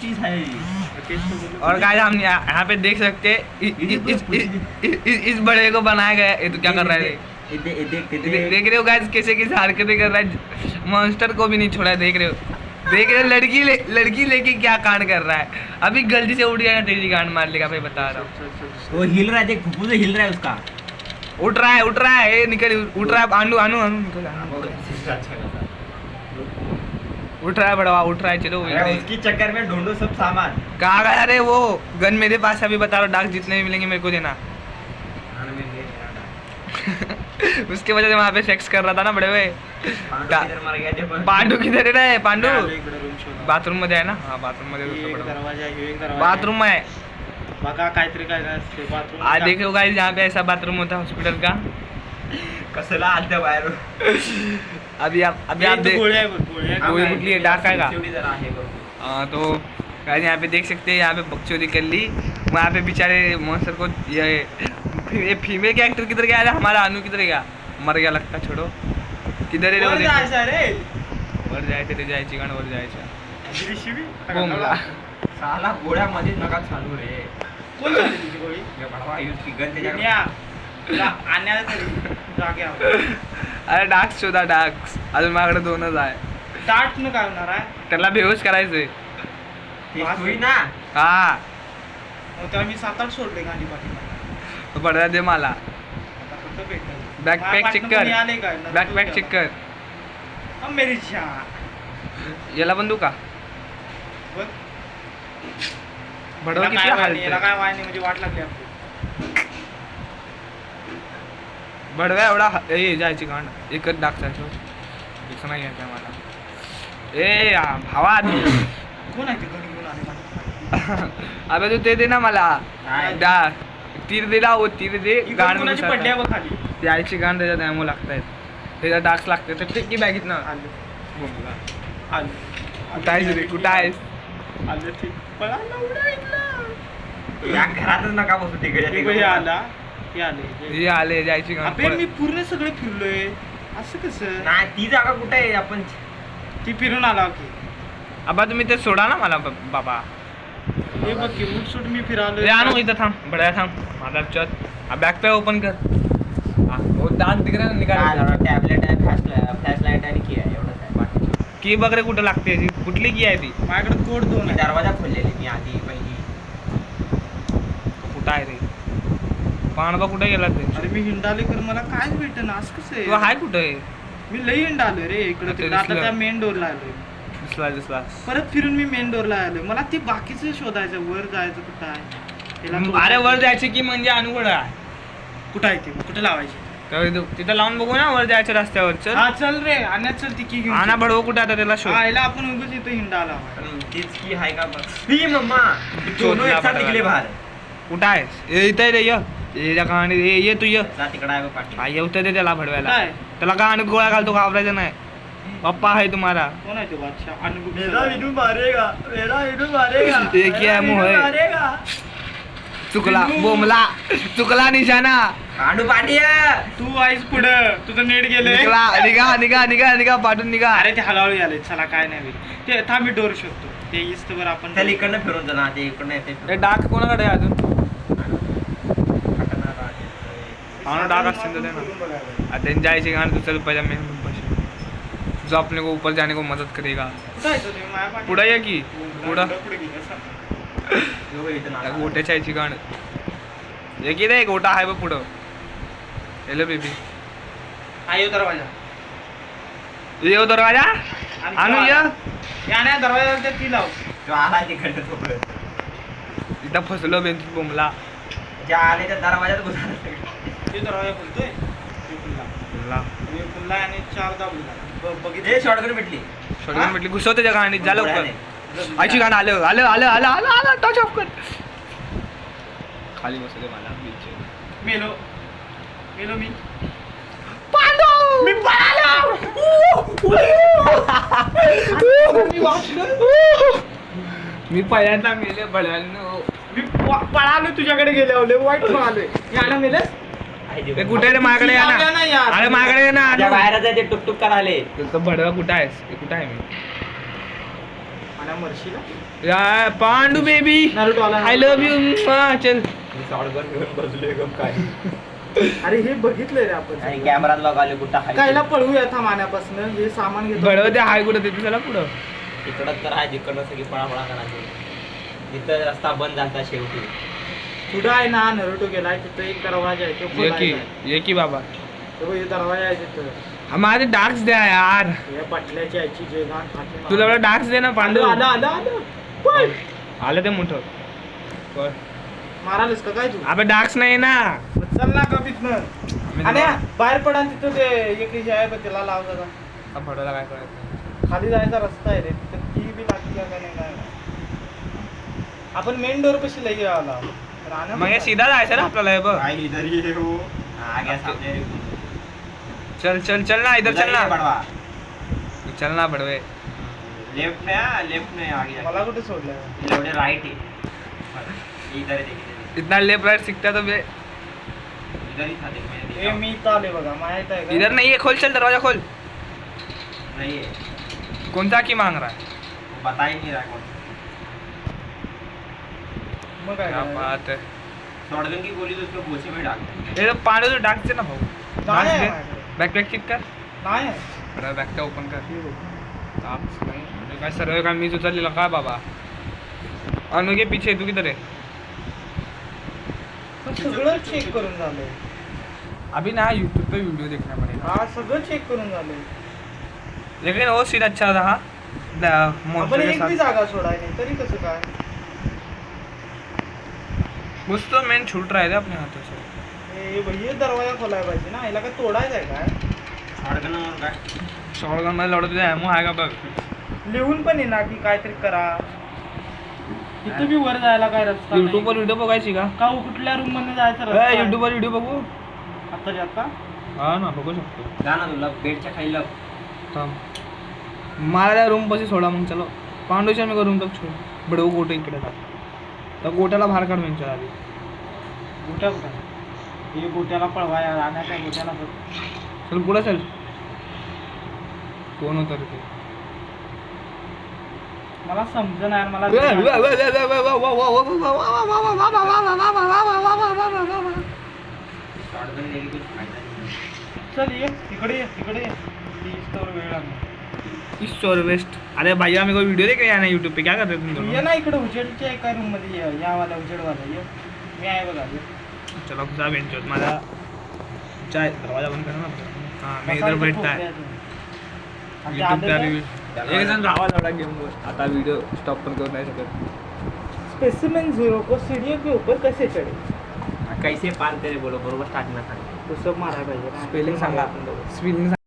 चीज है और गाइस हम यहाँ पे देख सकते हैं इस बड़े को बनाया गया है। ये तो क्या कर रहा है? देख रहे हो गाइस कैसे कैसे हरकतें कर रहा है। मॉन्स्टर को भी नहीं छोड़ा है। देख रहे हो लड़की लेके क्या कांड कर रहा है। अभी गलती से उठ गया ना तेरी गांड मार लेगा भाई, बता रहा हूँ। वो हिल रहा है, देख फुफ्फू से हिल रहा है उसका। उठ रहा है ये निकल उठ रहा है। अनु निकल उठ रहा है बड़वा, उठ रहा है। चलो उसकी चक्कर में ढूंढो सब सामान। कहाँ गया? अरे वो गन मेरे पास अभी बता रहा हूँ। डाक जितने भी मिलेंगे मेरे को देना। उसके वजह से वहाँ पे सेक्स कर रहा था ना बड़े भाई। पांडू किधर है? पांडू बाथरूम मध्ये आहे ना? हाँ बाथरूम मध्ये, बाथरूम में आज देखो गाइस यहाँ पे ऐसा बाथरूम होता है हॉस्पिटल का। कसला आलत्या बाहेर। अभी आप गोळी कुठली आहे? डाक आहे का? तो गाइस यहाँ पे देख सकते हैं, यहाँ पे बकचोदी कर ली। वहाँ पे बेचारे मॉन्स्टर को ये फीमेल के एक्टर किधर गया? हमारा अनु किधर गया? मर गया लगता। छोड़ो किधर है? वर जायचं ते जायची गाण वर जायचं बोंबला साला गोळ्यामध्ये नका चालू रे। कोण चालली तुझी गोळी? या भडवा यूज की गन त्याच्या आणण्याला तरी जागे. अरे डाक्स शोधा, डाक्स अजून माझ्याकडे 2च आहे. डार्ट न काय होणार आहे? त्याला बेहोश करायचंय. होई ना? हा त्याला मी 7-8 सोडले गांधी पाठी. तो पडदा दे मला. बॅकपॅक चेक कर, बॅकपॅक चेक कर. मेरी छा याला पण देऊ का? बडवा किती हाल. याला काय वाय नाही म्हणजे वाट लागली आपली. बडव्या एवढा ए जायची गांड. एकच डाकचा दिसत नाही घ्यायचा मला. ए भावा कोण आहे ते घरी घेऊन आले? अबे तू ते दे ना मला. डाक तीर दिला हो, तीर दे. गांड पडल्या बघ खाली. त्याची गांड त्याच्यात ॲमो लागतायत. त्याच्यात डाक्स लागते तर ते की बॅगीत ना. कुठं आहेस रे? कुठं आहेस? या घरातच नका बसू. तिकडे आला हे आले जायची गांड. मी पूर्ण सगळे फिरलोय. असं कसं नाही? ती जागा कुठे आहे? आपण ती फिरून आला की. अबा तुम्ही ते सोडा ना मला बाबा. हे बघ की उठ मी फिरालोय. आणू इथं थांब. बड्या थांब. माझा चत बॅकपॅक ओपन कर. हो दान तिकडे निघाला. टॅबलेट आहे, फ्लॅश लाईट आणि की आहे एवढंच आहे. बाकी की बघ रे कुठं लागते? कुठली की आहे ती? माझ्याकडे कोड 2 आहे. दरवाजा खोललेली मी आधी पहिली. कुठं आहे रे? पाणबा कुठे गेला ते? अरे मी हिंडाले कर मला कायच भेटेना. असं कसं तू आहे? हाय कुठे? मी लई हिंडालोय रे इकडे आता तिकडे. आता दिसलं. त्या मेन डोरला आलोय. दिसला परत फिरून मी मेन डोरला आलोय. मला ते बाकीचं शोधायचं. वर जायचं कुठं आहे? अरे वर जायचे की म्हणजे अनुकूळ आहे. कुठं आहे ते? कुठे लावायचे? तिथं लावून बघू ना वर जायचं रस्त्यावर. हा चल रे. आणण्यात चल ती की घेऊन. आणा बडवं कुठे आता त्याला शोध. आयला आपण उगाच इथं हिंडाला. तीच की आहे का बघ. ही मम्मा दोनों एक साथ निघले बाहेर. कुठं आहेस? इथं रे ये कहाणी ये तू ये. जा तिकडे आहे बघ पाठी. हा येऊ दे त्याला भडवायला. काय? त्याला कहाणी गोळ्या घालतो, घाबरायचं नाही. पप्पा आहे तुम्हारा. कोण आहे तो बादशाह? मेरा विनू मारेगा, मेरा विनू मारेगा. एक ही है मुँह है. मारेगा. चुकला बोमला, चुकला निशाणा. पांडू पांड्या तू आहेस पुढं. तुझं नेट गेलंय. निघा पाठून निघा. अरे ते हळूहळू आले. चला काय नाही होईल. ते थांब मी डोर शोधतो. ते इस्तवर आपण त्याला इकडनं फिरून जा. ते इकडनं येते. डाक कोणाकडे आहे अजून? हाँ डाक असते ना. देन जायचे गान तो चल पहले मैं जो अपने को ऊपर जाने को मदद करेगा. पुढे या की पुढं गोट्याच्या यायची गाण. ये की रे गोटा आहे बघ पुढं. Hello baby. आयो दरवाजा. ये दरवाजा आणू ये. याने दरवाजा ती लाव. जो आला तिकडनं थोडं. इथं फसलो बेंच बोंबला. ज्या आले त्या दरवाजात घुसला. ते दरवाजा खुलतोय. खुलला आणि 4 दाबला. बघितले शॉर्टकट भेटली. शॉर्टकट भेटली. घुसव त्याच्या गाणीत जा लवकर. आईची गाणं आलं टच ऑफ कर. खाली बसले मला मेलो मी. पांडू मी पळालो. मी पहिल्यांदा मेले बळ्यानो. मी पळालो तुझ्याकडे गेले. वाईट पळालोय. याला मेलस. कुठे रे माझ्याकडे या ना. अरे माझ्याकडे ये ना. बाहेरच आहे ते टुकटुक करायले. बडवा कुठं आहेस? कुठं आहे मी? मला मरशीला. यार पांडू बेबी नारुतो आला. आय लव्ह यू चल शॉटगन घेऊन बसलोय गप काय अरे हे बघितलंय रे आपण आणि कॅमेरात बघाले कुठं हाय कायला पळूया थांबण्यापासून हे सामान घेतो. बडव ते हाय कुठं ते चला पुढं. इकडं तर आहे जिकडनं सगळी पळापळा करायची तिथं रस्ता बंद झाला शेवटी पुढं आहे ना नरुटो गेलाय तिथं एक दरवाजा आहे तो खोलायचा आहे. ये की बाबा तो हे दरवाजा आहे तिथं. हमारे डार्क्स द्या यार. हे पटल्याची याची जे घाण खाते तुला एवढं डार्क्स दे ना पांडू. आलं आलं आलं पळ. आलं ते मोठं पळ. मारालस का काय तू अबे डार्क्स नाही ना. चल ना का तिथनं आणि बाहेर पडा तिथं ते एक हे आहे बघ त्याला लाव जरा. फडोला काय करायचं. खाली जायचा रस्ता आहे रे तिथं की बी लागते का नाही काय आपण मेन डोर पाशी लई आला मग हे सीधा जायचं ना आपल्याला हे बघ. काय इधर ही हो आ गया सामने चल चल चल ना इधर चल ना. बडवा चल ना बडवे. लेफ्ट में आ गया मला कुठे सोडलं लेफ्ट राइट है इधर देख इतना लेफ्ट राइट सीखता तो बे. इधर ही था देख मैंने हे देखा मी चाले बघा माहित आहे का इधर नहीं है. खोल चल दरवाजा खोल. नहीं है कोणता की मांग रहा है. वो बता ही नहीं रहा कौन मग काय क्या करायचं? बात है. शॉटगन की गोली तो उसके बोझे में डाल दे ये तो पांडू तो डार्क दे ना भाऊ. नाही आहे माझ्याकडे. बॅकपॅक चेक कर. नाही आहे. बडा बॅकपॅक ओपन कर. हे बघ. ताप्स नाही. म्हणजे काय सर्व काम मीच उचललेला का बाबा. अनु के पीछे तू किधर है. पण सगळं चेक करून झालंय. अभी ना यूट्यूब पे वीडियो देखना पड़ेगा. हा सगळं चेक करून झालंय. लेकिन वो सीन अच्छा रहा. आपण मॉन्स्टर के एक बी साथ जागा सोडाय नाही तरी कसं काय कुछ तो मैन छूट रहा है अपने हाथों से. हे बघ, हे दरवाजा खोलायला पाहिजे ना याला काय तोडायचं आहे काय शॉटगन और काय शॉटगन मध्ये लढत तुझा ॲमो आहे का बघ. लिहून पण आहे ना की काहीतरी करा इथं बी वर जायला काय रस्ता नाही. युट्यूब वर व्हिडिओ बघायची का. का कुठल्या रूम मध्ये जायचं रस्ता आहे? युट्यूब वर व्हिडिओ बघू. आता जात का हा ना बघू शकतो. जा ना तुला बेडच्या खाली लाव थांब. मला त्या रूम पाशी सोडा मग चलो. पांडूच्या मी रूम तक छोड. बडवू गोटे इकडे का तर गोट्याला बाहेर काढ यांच्या आधी. गोट्या कुठं हे गोट्याला पळवाया राहण्याच्या गोट्याला बघ. चल पुढे चल. कोण होतं रे ते. मला समजलं नाही मला शॉटगन लेके कुछ फायदा नहीं चल ये इकडे ये तर वेळ लागणार. इस और वेस्ट. अरे भैया मेरे को वीडियो देख रहे हैं ना यूट्यूब पे. क्या कर रहे हो तुम ये दोनों. ना इकडे उजेडच्या एका रूम मध्ये ये या वाला उजेडवाला ये मी आहे बघा ये. चलो जा बेंच माझा चाय दरवाजा बंद करना ना. हाँ मैं इधर बैठता है. यूट्यूब पे रिव्यू एक जण राहावा लागला गेमवर. आता व्हिडिओ स्टॉप पण करू नाही शकत. स्पेसिमेन 0 को सीढ़ियों के ऊपर कैसे चढ़े कैसे पार करे बोलो बरोबर स्टार्टिंगला सांग तो सब मारायला पाहिजे ना. स्पेलिंग सांगा. स्पेलिंग